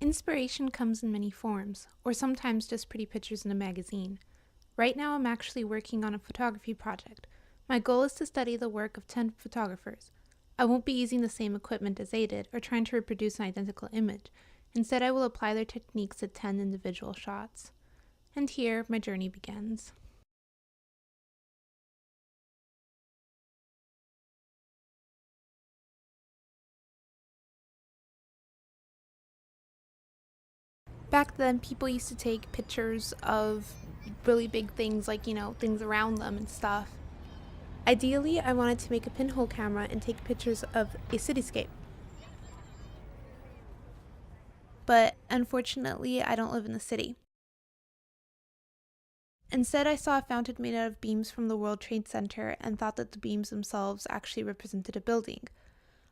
Inspiration comes in many forms, or sometimes just pretty pictures in a magazine. Right now I'm actually working on a photography project. My goal is to study the work of 10 photographers. I won't be using the same equipment as they did or trying to reproduce an identical image. Instead, I will apply their techniques to 10 individual shots. And here, my journey begins. Back then, people used to take pictures of really big things like, things around them and stuff. Ideally, I wanted to make a pinhole camera and take pictures of a cityscape. But unfortunately, I don't live in the city. Instead, I saw a fountain made out of beams from the World Trade Center and thought that the beams themselves actually represented a building.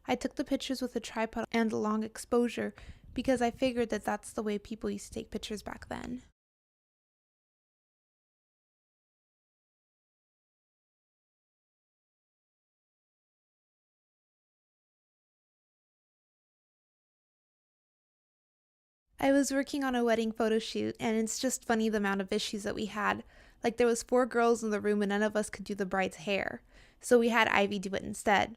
I took the pictures with a tripod and a long exposure because I figured that that's the way people used to take pictures back then. I was working on a wedding photo shoot, and it's just funny the amount of issues that we had. Like, there was 4 girls in the room and none of us could do the bride's hair, so we had Ivy do it instead.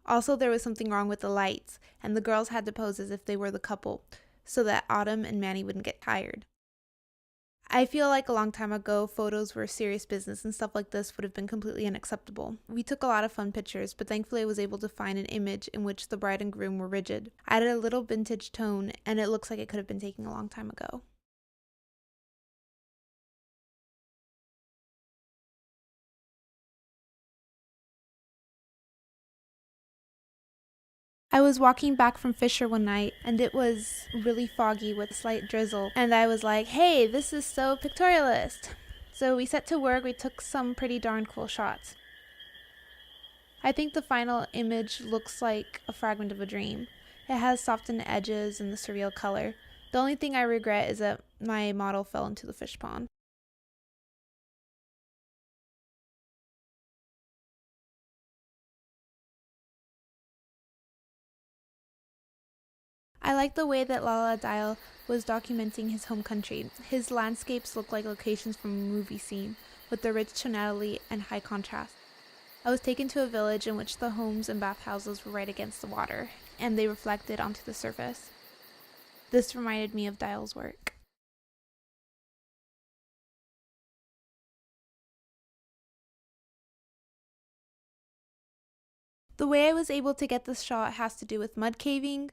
Also, there was something wrong with the lights, and the girls had to pose as if they were the couple, so that Autumn and Manny wouldn't get tired. I feel like a long time ago, photos were serious business and stuff like this would have been completely unacceptable. We took a lot of fun pictures, but thankfully I was able to find an image in which the bride and groom were rigid. I added a little vintage tone, and it looks like it could have been taken a long time ago. I was walking back from Fisher one night, and it was really foggy with a slight drizzle, and I was like, hey, this is so pictorialist. So we set to work, we took some pretty darn cool shots. I think the final image looks like a fragment of a dream. It has softened edges and the surreal color. The only thing I regret is that my model fell into the fish pond. I like the way that Lala Dial was documenting his home country. His landscapes look like locations from a movie scene, with their rich tonality and high contrast. I was taken to a village in which the homes and bathhouses were right against the water, and they reflected onto the surface. This reminded me of Dial's work. The way I was able to get this shot has to do with mud caving,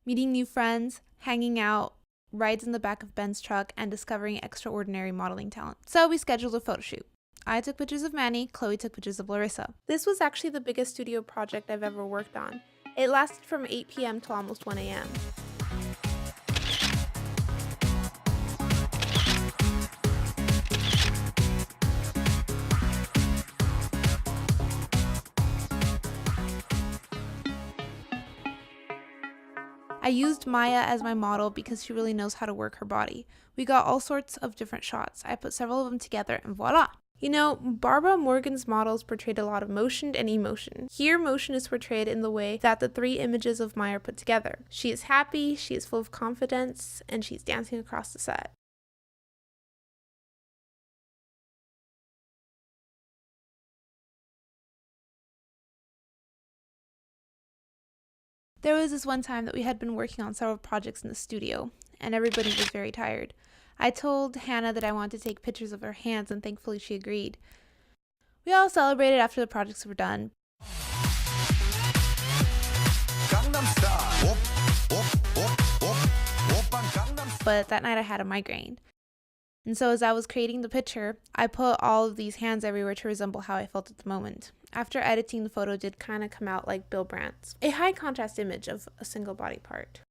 meeting new friends, hanging out, rides in the back of Ben's truck, and discovering extraordinary modeling talent. So we scheduled a photo shoot. I took pictures of Manny, Chloe took pictures of Larissa. This was actually the biggest studio project I've ever worked on. It lasted from 8 p.m. to almost 1 a.m. I used Maya as my model because she really knows how to work her body. We got all sorts of different shots. I put several of them together and voila! Barbara Morgan's models portrayed a lot of motion and emotion. Here, motion is portrayed in the way that the 3 images of Maya are put together. She is happy, she is full of confidence, and she's dancing across the set. There was this one time that we had been working on several projects in the studio, and everybody was very tired. I told Hannah that I wanted to take pictures of her hands, and thankfully she agreed. We all celebrated after the projects were done. But that night I had a migraine. And so as I was creating the picture, I put all of these hands everywhere to resemble how I felt at the moment. After editing, the photo did kind of come out like Bill Brandt's, a high contrast image of a single body part.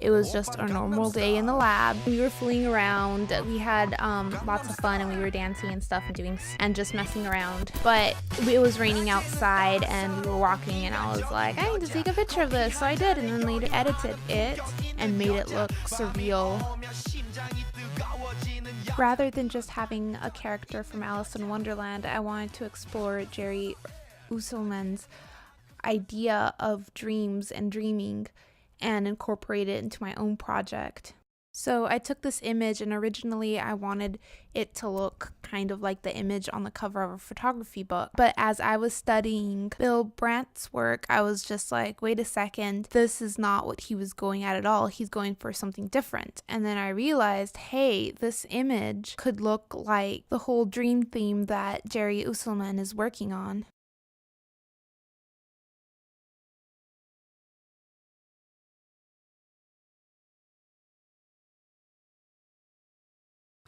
it was just a normal day in the lab. We were fooling around. We had lots of fun, and we were dancing and stuff and just messing around. But it was raining outside, and we were walking, and I was like, I need to take a picture of this. So I did, and then later edited it and made it look surreal. Rather than just having a character from Alice in Wonderland, I wanted to explore Jerry Uselman's idea of dreams and dreaming and incorporate it into my own project. So I took this image, and originally I wanted it to look kind of like the image on the cover of a photography book. But as I was studying Bill Brandt's work, I was just like, wait a second, this is not what he was going at all. He's going for something different. And then I realized, hey, this image could look like the whole dream theme that Jerry Uselman is working on.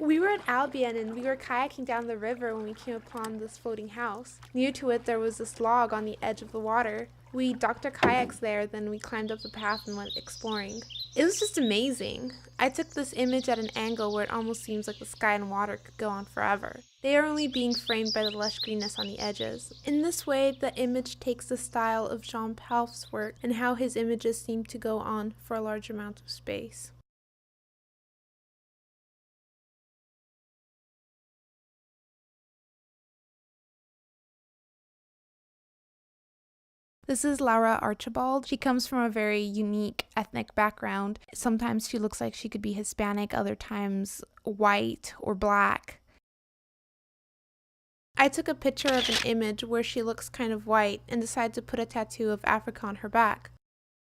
We were in Albion, and we were kayaking down the river when we came upon this floating house. Near to it, there was this log on the edge of the water. We docked our kayaks there, then we climbed up the path and went exploring. It was just amazing. I took this image at an angle where it almost seems like the sky and water could go on forever. They are only being framed by the lush greenness on the edges. In this way, the image takes the style of Jean Palf's work and how his images seem to go on for a large amount of space. This is Lara Archibald. She comes from a very unique ethnic background. Sometimes she looks like she could be Hispanic, other times white or black. I took a picture of an image where she looks kind of white and decided to put a tattoo of Africa on her back.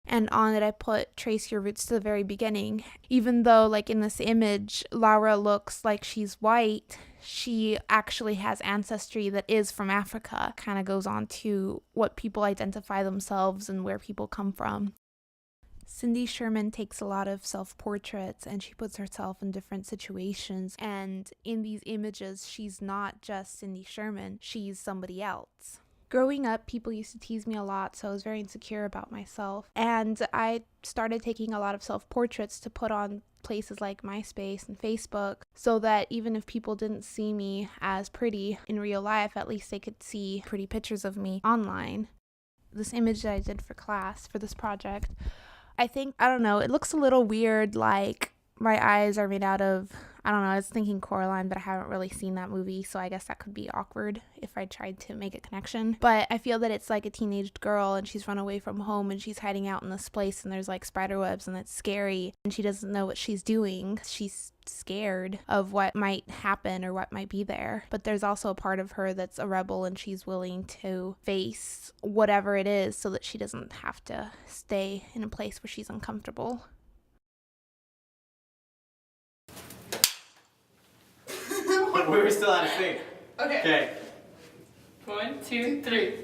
And on it I put trace your roots to the very beginning. Even though like in this image Lara looks like she's white, she actually has ancestry that is from Africa. Kind of goes on to what people identify themselves and where people come from. Cindy Sherman takes a lot of self-portraits, and she puts herself in different situations, and in these images she's not just Cindy Sherman, she's somebody else. Growing up, people used to tease me a lot, so I was very insecure about myself. And I started taking a lot of self-portraits to put on places like MySpace and Facebook, so that even if people didn't see me as pretty in real life, at least they could see pretty pictures of me online. This image that I did for class, for this project, I don't know, it looks a little weird, like my eyes are made out of, I don't know, I was thinking Coraline, but I haven't really seen that movie, so I guess that could be awkward if I tried to make a connection. But I feel that it's like a teenage girl, and she's run away from home, and she's hiding out in this place, and there's like spider webs, and it's scary, and she doesn't know what she's doing. She's scared of what might happen or what might be there. But there's also a part of her that's a rebel, and she's willing to face whatever it is so that she doesn't have to stay in a place where she's uncomfortable. We were still out of sync. Okay. 1, 2, 3.